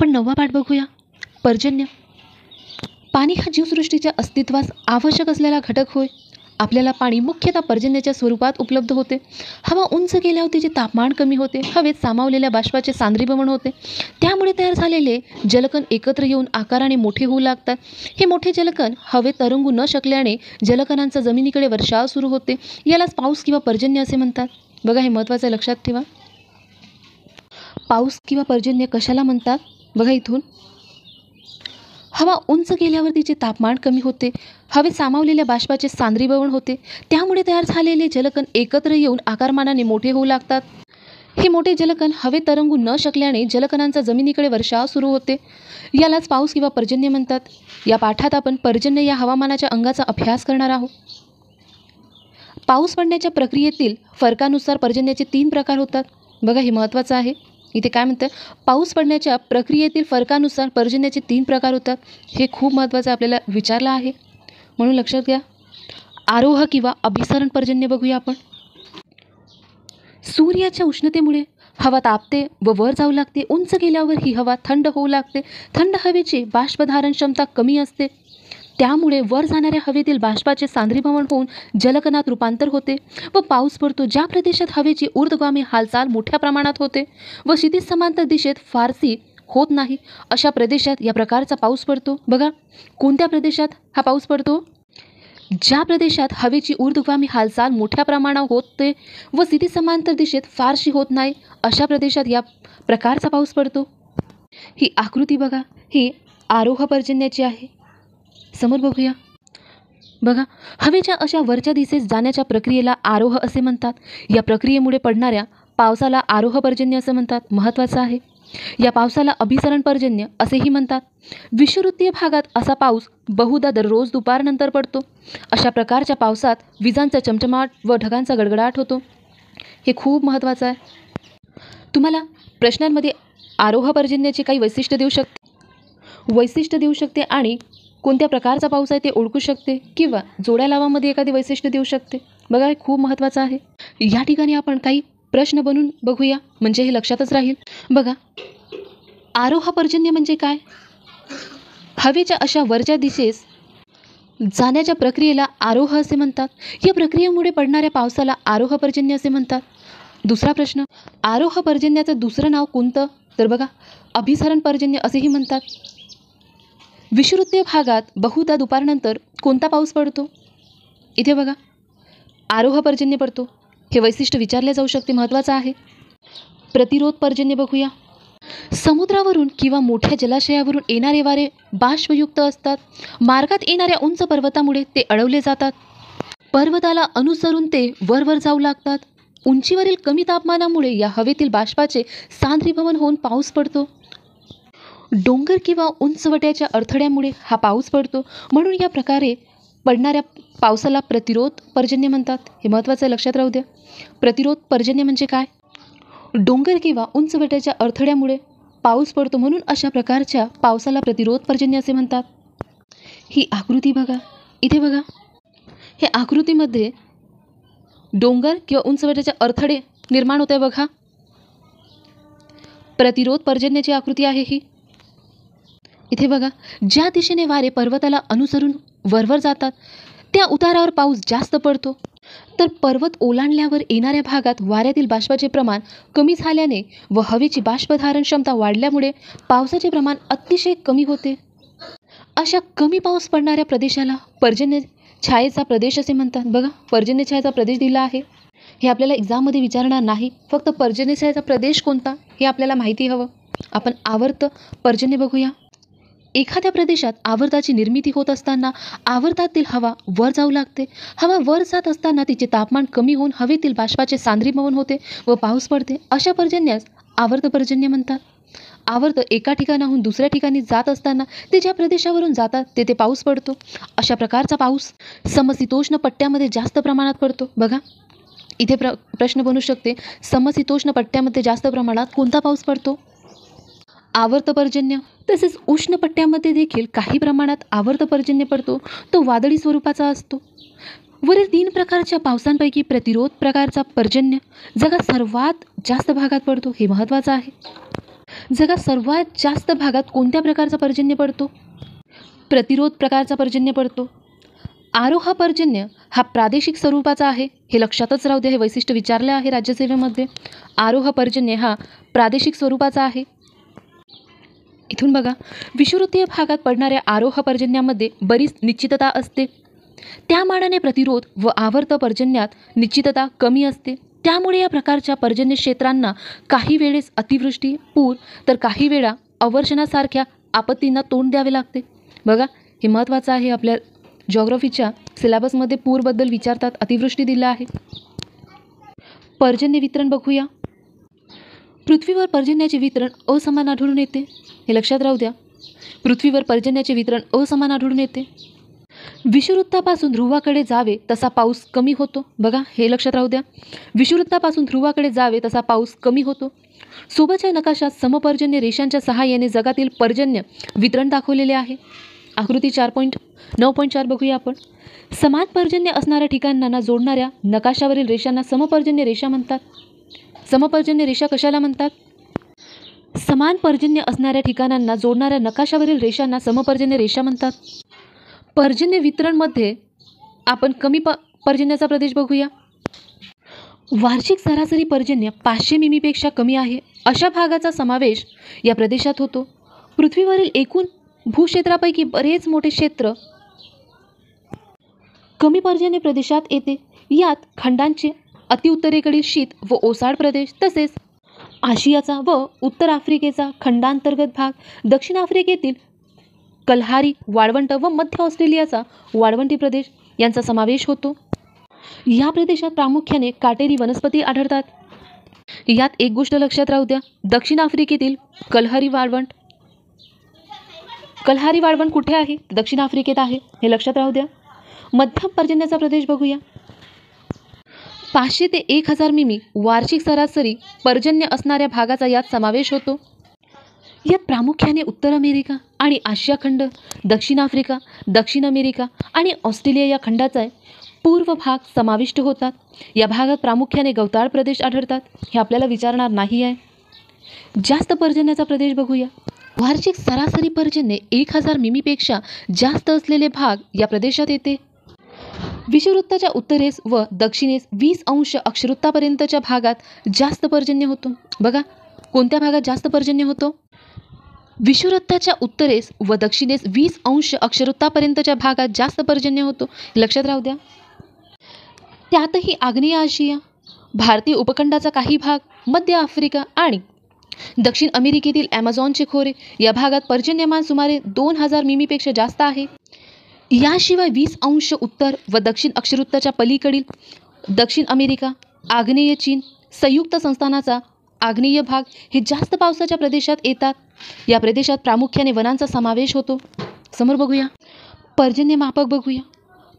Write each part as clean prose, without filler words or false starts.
आपण 9वा पाठ बघूया. पर्जन्य. पाणी हा जीवसृष्टीच्या अस्तित्वास आवश्यक असलेला घटक होय. आपल्याला पाणी मुख्यतः पर्जन्याच्या स्वरूपात उपलब्ध होते. हवा उंच गेल्यावर तिचे तापमान कमी होते. हवेत सामावलेल्या बाष्पाचे सांद्रीभवन होते. त्यामुळे तयार झालेले जलकण एकत्र येऊन आकाराने मोठे होऊ लागतात. हे मोठे जलकण हवेत तरंगू न शकल्याने जलकणांचा जमिनीकडे वर्षाव सुरू होते. यालाच पाऊस किंवा पर्जन्य असे म्हणतात. बघा, हे महत्त्वाचं लक्षात ठेवा. पाऊस किंवा पर्जन्य कशाला म्हणतात? बघा इथून, हवा उंच गेल्यावर तिचे तापमान कमी होते. हवेत सामावलेल्या बाष्पाचे सांद्रीभवन होते. त्यामुळे तयार झालेले जलकण एकत्र येऊन आकारमानाने मोठे होऊ लागतात. हे मोठे जलकण हवेत तरंगू न शकल्याने जलकणांचा जमिनीकडे वर्षाव सुरू होते. यालाच पाऊस किंवा पर्जन्य म्हणतात. या पाठात आपण पर्जन्य या हवामानाच्या अंगाचा अभ्यास करणार आहोत. पाऊस पडण्याच्या प्रक्रियेतील फरकानुसार पर्जन्याचे 3 प्रकार होतात. बघा, हे महत्त्वाचं आहे. इथे काय म्हणतं? पाऊस पडण्याच्या प्रक्रियेतील फरकानुसार पर्जन्याचे 3 प्रकार होतात. हे खूप महत्त्वाचं आपल्याला विचारलं आहे, म्हणून लक्षात घ्या. आरोह किंवा अभिसरण पर्जन्य बघूया आपण. सूर्याच्या उष्णतेमुळे हवा तापते व वर जाऊ लागते. उंच गेल्यावर ही हवा थंड होऊ लागते. थंड हवेची बाष्पधारण क्षमता कमी असते. त्यामुळे वर जाणाऱ्या हवेतील बाष्पाचे सांद्रीभवन होऊन जलकणात रूपांतर होते व पाऊस पडतो. ज्या प्रदेशात हवेची ऊर्ध्वगामी हालचाल मोठ्या प्रमाणात होते व क्षितिज समांतर दिशेत फारसी होत नाही, अशा प्रदेशात या प्रकारचा पाऊस पडतो. बघा, कोणत्या प्रदेशात हा पाऊस पडतो? ज्या प्रदेशात हवेची ऊर्ध्वगामी हालचाल मोठ्या प्रमाणात होते व क्षितिज समांतर दिशेत फारशी होत नाही, अशा प्रदेशात या प्रकारचा पाऊस पडतो. ही आकृती बघा, ही आरोह पर्जन्याची आहे. समोर बघूया. बघा, हवेच्या अशा वरच्या दिशेस जाण्याच्या प्रक्रियेला आरोह असे म्हणतात. या प्रक्रियेमुळे पडणाऱ्या पावसाला आरोह पर्जन्य असं म्हणतात. महत्त्वाचं आहे. या पावसाला अभिसरण पर्जन्य असेही म्हणतात. विषुववृत्तीय भागात असा पाऊस बहुधा दररोज दुपारनंतर पडतो. अशा प्रकारच्या पावसात विजांचा चमचमाट व ढगांचा गडगडाट होतो. हे खूप महत्त्वाचं आहे. तुम्हाला प्रश्नांमध्ये आरोह पर्जन्याचे काही वैशिष्ट्य देऊ शकते आणि कोणत्या प्रकारचा पाऊस आहे ते ओळखू शकते किंवा जोड्या लावामध्ये एखादे वैशिष्ट्य देऊ शकते. बघा, हे खूप महत्त्वाचं आहे. या ठिकाणी आपण काही प्रश्न बनवून बघूया, म्हणजे हे लक्षातच राहील. बघा, आरोह पर्जन्य म्हणजे काय? हवेच्या अशा वरच्या दिशेस जाण्याच्या प्रक्रियेला आरोह असे म्हणतात. या प्रक्रियेमुळे पडणाऱ्या पावसाला आरोह पर्जन्य असे म्हणतात. दुसरा प्रश्न, आरोह पर्जन्याचं दुसरं नाव कोणतं? तर बघा, अभिसरण पर्जन्य असेही म्हणतात. विषुववृत्तीय भागात बहुधा दुपारनंतर कोणता पाऊस पडतो? इथे बघा, आरोह पर्जन्य पडतो. हे वैशिष्ट्य विचारले जाऊ शकते. महत्त्वाचं आहे. प्रतिरोध पर्जन्य बघूया. समुद्रावरून किंवा मोठ्या जलाशयावरून येणारे वारे बाष्पयुक्त असतात. मार्गात येणाऱ्या उंच पर्वतामुळे ते अडवले जातात. पर्वताला अनुसरून ते वर जाऊ लागतात. उंचीवरील कमी तापमानामुळे या हवेतील बाष्पाचे सांद्रीभवन होऊन पाऊस पडतो. डोंगर किंवा उंचवट्याच्या अडथळ्यामुळे हा पाऊस पडतो. म्हणून या प्रकारे पडणाऱ्या पावसाला प्रतिरोध पर्जन्य म्हणतात. हे महत्त्वाचं लक्षात राहू द्या. प्रतिरोध पर्जन्य म्हणजे काय? डोंगर किंवा उंचवट्याच्या अडथळ्यामुळे पाऊस पडतो, म्हणून अशा प्रकारच्या पावसाला प्रतिरोध पर्जन्य असे म्हणतात. ही आकृती बघा. इथे बघा, हे आकृतीमध्ये डोंगर किंवा उंचवट्याचे अडथळे निर्माण होते. बघा, प्रतिरोध पर्जन्याची आकृती आहे ही. इथे बघा, ज्या दिशेने वारे पर्वताला अनुसरून वरवर जातात त्या उतारावर पाऊस जास्त पडतो. तर पर्वत ओलांडल्यावर येणाऱ्या भागात वाऱ्यातील बाष्पाचे प्रमाण कमी झाल्याने व हवेची बाष्पधारण क्षमता वाढल्यामुळे पावसाचे प्रमाण अतिशय कमी होते. अशा कमी पाऊस पडणाऱ्या प्रदेशाला पर्जन्य छायेचा प्रदेश असे म्हणतात. बघा, पर्जन्य छायेचा प्रदेश दिला आहे. हे आपल्याला एक्झाममध्ये विचारणार नाही. फक्त पर्जन्य छायेचा प्रदेश कोणता हे आपल्याला माहिती हवं. आपण आवर्त पर्जन्य बघूया. एखाद्या प्रदेशात आवर्ताची निर्मिती होत असताना आवर्तातील हवा वर जाऊ लागते. हवा वर जात असताना तिचे तापमान कमी होऊन हवेतील बाष्पाचे सांद्रीभवन होते व पाऊस पडते. अशा पर्जन्यास आवर्त पर्जन्य म्हणतात. आवर्त एका ठिकाणाहून दुसऱ्या ठिकाणी जात असताना ते ज्या प्रदेशावरून जातात तेथे पाऊस पडतो. अशा प्रकारचा पाऊस समशीतोष्ण पट्ट्यामध्ये जास्त प्रमाणात पडतो. बघा, इथे प्रश्न बनू शकते, समशीतोष्ण पट्ट्यामध्ये जास्त प्रमाणात कोणता पाऊस पडतो? आवर्त पर्जन्य. तसेच उष्ण पट्ट्यामध्ये देखील काही प्रमाणात आवर्त पर्जन्य पडतो. तो वादळी स्वरूपाचा असतो. वरील 3 प्रकारच्या पावसांपैकी प्रतिरोध प्रकारचा पर्जन्य जगात सर्वात जास्त भागात पडतो. हे महत्त्वाचं आहे. जगात सर्वात जास्त भागात कोणत्या प्रकारचा पर्जन्य पडतो? प्रतिरोध प्रकारचा पर्जन्य पडतो. आरोह पर्जन्य हा प्रादेशिक स्वरूपाचा आहे, हे लक्षातच राहू द्या. हे वैशिष्ट्य विचारलं आहे राज्यसेवेमध्ये. आरोह पर्जन्य हा प्रादेशिक स्वरूपाचा आहे. इथून बघा, विषुववृत्तीय भागात पडणाऱ्या आरोह पर्जन्यामध्ये बरीच निश्चितता असते. त्या मानाने प्रतिरोध व आवर्त पर्जन्यात निश्चितता कमी असते. त्यामुळे या प्रकारच्या पर्जन्य क्षेत्रांना काही वेळेस अतिवृष्टी, पूर तर काही वेळा अवर्षणासारख्या आपत्तींना तोंड द्यावे लागते. बघा, हे महत्त्वाचं आहे. आपल्या जॉग्रफीच्या सिलेबसमध्ये पूरबद्दल विचारतात, अतिवृष्टी दिला आहे. पर्जन्य वितरण बघूया. पृथ्वीवर पर्जन्याचे वितरण असमान आढळून येते, हे लक्षात राहू द्या. पृथ्वीवर पर्जन्याचे वितरण असमान आढळून येते. विषुववृत्तापासून ध्रुवाकडे जावे तसा पाऊस कमी होतो. बघा, हे लक्षात राहू द्या. विषुववृत्तापासून ध्रुवाकडे जावे तसा पाऊस कमी होतो. सोबतच्या नकाशात समपर्जन्य रेषांच्या सहाय्याने जगातील पर्जन्य वितरण दाखवलेले आहे. आकृती 4.9.4 बघूया आपण. समान पर्जन्य असणाऱ्या ठिकाणांना जोडणाऱ्या नकाशावरील रेषांना समपर्जन्य रेषा म्हणतात. समपर्जन्य रेषा कशाला म्हणतात? समान पर्जन्य असणाऱ्या ठिकाणांना जोडणाऱ्या नकाशावरील रेषांना समपर्जन्य रेषा म्हणतात. पर्जन्य वितरणमध्ये आपण कमी पर्जन्याचा प्रदेश बघूया. वार्षिक सरासरी पर्जन्य 500 मिमीपेक्षा कमी आहे अशा भागाचा समावेश या प्रदेशात होतो. पृथ्वीवरील एकूण भूक्षेत्रापैकी बरेच मोठे क्षेत्र कमी पर्जन्य प्रदेशात येते. यात खंडांचे अतिउत्तरेकडील शीत व ओसाड प्रदेश, तसेच आशियाचा व उत्तर आफ्रिकेचा खंडांतर्गत भाग, दक्षिण आफ्रिकेतील कलहारी वाळवंट व मध्य ऑस्ट्रेलियाचा वाळवंटी प्रदेश यांचा समावेश होतो. या प्रदेशात प्रामुख्याने काटेरी वनस्पती आढळतात. यात एक गोष्ट लक्षात राहू द्या, दक्षिण आफ्रिकेतील कलहारी वाळवंट कुठे आहे? दक्षिण आफ्रिकेत आहे, हे लक्षात राहू द्या. मध्यम पर्जन्याचा प्रदेश बघूया. 500 ते 1000 मिमी वार्षिक सरासरी पर्जन्य असणाऱ्या भागाचा यात समावेश होतो. यात प्रामुख्याने उत्तर अमेरिका आणि आशिया खंड, दक्षिण आफ्रिका, दक्षिण अमेरिका आणि ऑस्ट्रेलिया या खंडाचा पूर्व भाग समाविष्ट होतात. या भागात प्रामुख्याने गवताळ प्रदेश आढळतात, हे आपल्याला विचारणार नाही आहे. जास्त पर्जन्याचा प्रदेश बघूया. वार्षिक सरासरी पर्जन्य 1000 मिमीपेक्षा जास्त असलेले भाग या प्रदेशात येते. विषुववृत्ताच्या उत्तरेस व दक्षिणेस 20 अंश अक्षवृत्तापर्यंतच्या भागात जास्त पर्जन्य होतो. बघा, कोणत्या भागात जास्त पर्जन्य होतो? विषुववृत्ताच्या उत्तरेस व दक्षिणेस 20 अंश अक्षवृत्तापर्यंतच्या भागात जास्त पर्जन्य होतो, लक्षात राहू द्या. त्यातही आग्नेय आशिया, भारतीय उपखंडाचा काही भाग, मध्य आफ्रिका आणि दक्षिण अमेरिकेतील ॲमेझॉनचे खोरे या भागात पर्जन्यमान सुमारे 2000 मिमीपेक्षा जास्त आहे. याशिवाय 20 अंश उत्तर व दक्षिण अक्षवृत्ताच्या पलीकडील दक्षिण अमेरिका, आग्नेय चीन, संयुक्त संस्थानाचा आग्नेय भाग हे जास्त पावसाच्या प्रदेशात येतात. या प्रदेशात प्रामुख्याने वनांचा समावेश होतो. समोर बघूया. पर्जन्य मापक बघूया.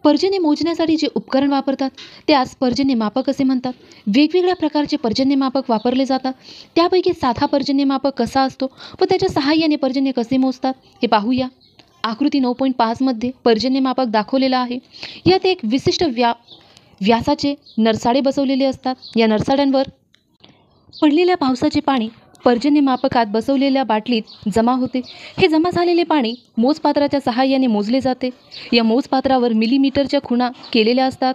पर्जन्य मोजण्यासाठी जे उपकरण वापरतात त्यास पर्जन्य मापक असे म्हणतात. वेगवेगळ्या प्रकारचे पर्जन्य मापक वापरले जातात. त्यापैकी साधा पर्जन्य मापक कसा असतो व त्याच्या सहाय्याने पर्जन्य कसे मोजतात हे पाहूया. आकृती 9.5 मध्ये पर्जन्य मापक दाखवलेला आहे. यात एक विशिष्ट व्यासाचे नरसाडे बसवलेले असतात. या नरसाड्यांवर पडलेल्या पावसाचे पाणी पर्जन्य मापकात बसवलेल्या बाटलीत जमा होते. हे जमा झालेले पाणी मोजपात्राच्या सहाय्याने मोजले जाते. या मोजपात्रावर मिलीमीटरच्या खुणा केलेल्या असतात.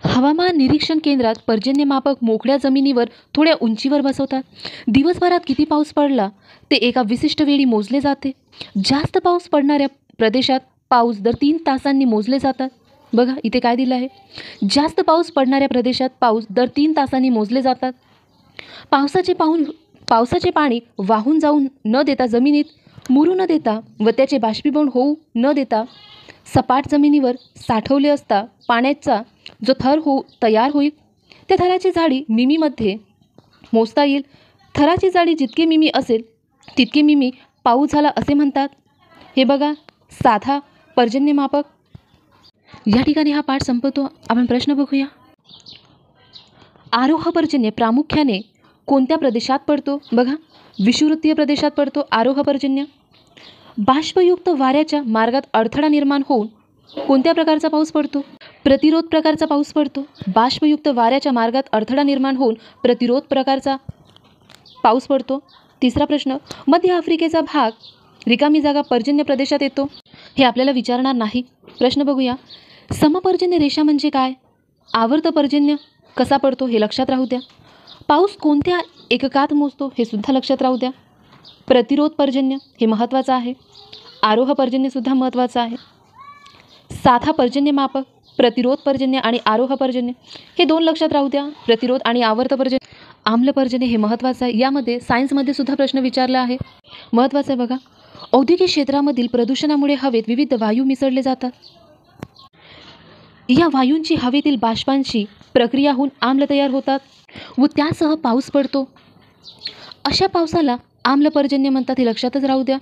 हवामान निरीक्षण केंद्रात पर्जन्य मापक मोकळ्या जमिनीवर थोड्या उंचीवर बसवतात. दिवसभरात किती पाऊस पडला ते एका विशिष्ट वेळी मोजले जाते. जास्त पाऊस पडणाऱ्या प्रदेशात पाऊस दर 3 तासांनी मोजले जातात. बघा, इथे काय दिलं आहे? जास्त पाऊस पडणाऱ्या प्रदेशात पाऊस दर 3 तासांनी मोजले जातात. पावसाचे पाणी वाहून जाऊन न देता, जमिनीत मुरू न देता व त्याचे बाष्पीभवन होऊ न देता सपाट जमिनीवर साठवले असता पाण्याचा जो थर तयार होईल त्या थराची जाडी मिमीमध्ये मोजता येईल. थराची जाडी जितके मिमी असेल तितके मिमी पाऊस झाला असे म्हणतात. हे बघा, साधा पर्जन्य मापक. या ठिकाणी हा पाठ संपतो. आपण प्रश्न बघूया. आरोह पर्जन्य प्रामुख्याने कोणत्या प्रदेशात पडतो? बघा, विषुववृत्तीय प्रदेशात पडतो आरोह पर्जन्य. बाष्पयुक्त वाऱ्याच्या मार्गात अडथळा निर्माण होऊन कोणत्या प्रकारचा पाऊस पडतो? प्रतिरोध प्रकारचा पाऊस पडतो. बाष्पयुक्त वाऱ्याच्या मार्गात अडथळा निर्माण होऊन प्रतिरोध प्रकारचा पाऊस पडतो. तिसरा प्रश्न, मध्य आफ्रिकेचा भाग रिकामी जागा पर्जन्य प्रदेशात येतो? हे आपल्याला विचारणार नाही. प्रश्न बघूया. समपर्जन्य रेषा म्हणजे काय? आवर्त पर्जन्य कसा पडतो हे लक्षात राहू द्या. पाऊस कोणत्या एककात मोजतो हे सुद्धा लक्षात राहू द्या. प्रतिरोध पर्जन्य हे महत्त्वाचं आहे. आरोह पर्जन्यसुद्धा महत्त्वाचं आहे. साधा पर्जन्य मापक, प्रतिरोध पर्जन्य आणि आरोह पर्जन्य हे 2 लक्षात राहू द्या. प्रतिरोध आणि आवर्त पर्जन्य. आम्ल पर्जन्य हे महत्त्वाचं आहे. यामध्ये सायन्समध्ये सुद्धा प्रश्न विचारला आहे. महत्त्वाचं आहे बघा. औद्योगिक क्षेत्रामधील प्रदूषणामुळे हवेत विविध वायू मिसळले जातात. या वायूंची हवेतील बाष्पांशी प्रक्रिया होऊन आम्ल तयार होतात व त्यासह पाऊस पडतो. अशा पावसाला आम्ल पर्जन्य म्हणतात, हे लक्षातच राहू द्या.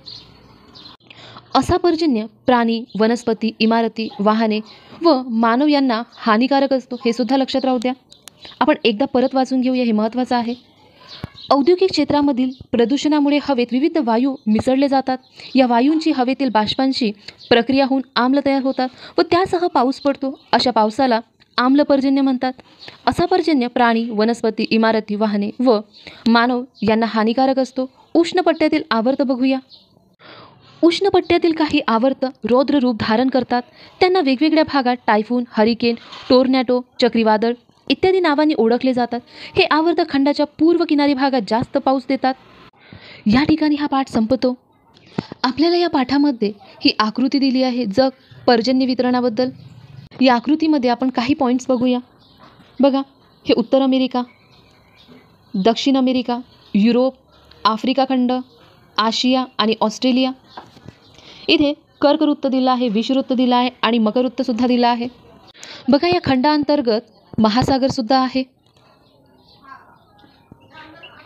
असा पर्जन्य प्राणी, वनस्पती, इमारती, वाहने व मानव यांना हानिकारक असतो, हे सुद्धा लक्षात राहू द्या. आपण एकदा परत वाचून घेऊया, हे महत्त्वाचं आहे. औद्योगिक क्षेत्रामधील प्रदूषणामुळे हवेत विविध वायू मिसळले जातात. या वायूंची हवेतील बाष्पांशी प्रक्रिया होऊन आम्ल तयार होतात व त्यासह पाऊस पडतो. अशा पावसाला आम्ल पर्जन्य म्हणतात. असा पर्जन्य प्राणी, वनस्पती, इमारती, वाहने व मानव यांना हानिकारक असतो. उष्णपट्ट्यातील आवर्त बघूया. उष्णपट्ट्यातील काही आवर्त रौद्र रूप धारण करतात. त्यांना वेगवेगळ्या भागात टायफून, हरिकेन, टोर्नॅडो, चक्रीवादळ इत्यादी नावांनी ओळखले जातात. हे आवर्त खंडाच्या पूर्व किनारी भागात जास्त पाऊस देतात. या ठिकाणी हा पाठ संपतो. आपल्याला या पाठामध्ये ही आकृती दिली आहे जग पर्जन्य वितरणाबद्दल. या आकृतीमध्ये आपण काही पॉईंट्स बघूया. बघा, हे उत्तर अमेरिका, दक्षिण अमेरिका, युरोप, आफ्रिका खंड, आशिया आणि ऑस्ट्रेलिया. इथे कर्कवृत्त दिलं आहे, विषुवृत्त दिलं आहे आणि मकरवृत्तसुद्धा दिलं आहे. बघा, या खंडांतर्गत महासागरसुद्धा आहे.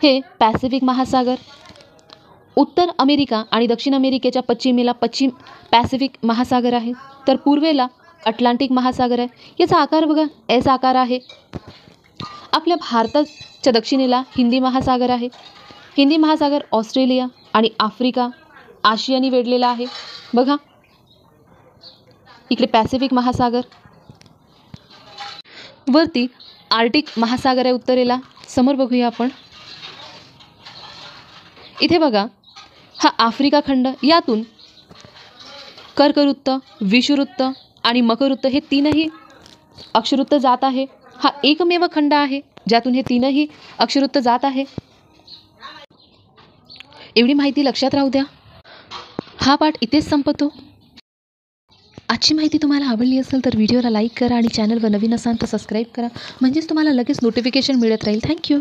हे पॅसिफिक महासागर. उत्तर अमेरिका आणि दक्षिण अमेरिकेच्या पश्चिमेला पश्चिम पॅसिफिक महासागर आहे, तर पूर्वेला अटलांटिक महासागर आहे. याचा आकार बघा, एस आकार आहे. आपल्या भारताच्या दक्षिणेला हिंदी महासागर आहे. हिंदी महासागर ऑस्ट्रेलिया आणि आफ्रिका, आशियाने वेढलेला आहे. बघा, इकडे पॅसिफिक महासागर, वरती आर्टिक महासागर आहे उत्तरेला. समोर बघूया आपण. इथे बघा, हा आफ्रिका खंड. यातून कर्कवृत्त, विषुवृत्त आणि मकरवृत्त हे 3ही अक्षवृत्त जात आहे. हा एकमेव खंड आहे ज्यातून हे 3ही अक्षवृत्त जात आहे. एवढी माहिती लक्षात राहू द्या. हा पाठ इथेच संपतो. आजची माहिती तुम्हाला आवडली असेल तर व्हिडिओला लाईक करा आणि चॅनलवर नवीन असाल तर सबस्क्राईब करा, म्हणजेच तुम्हाला लगेच नोटिफिकेशन मिळत राहील. थँक्यू.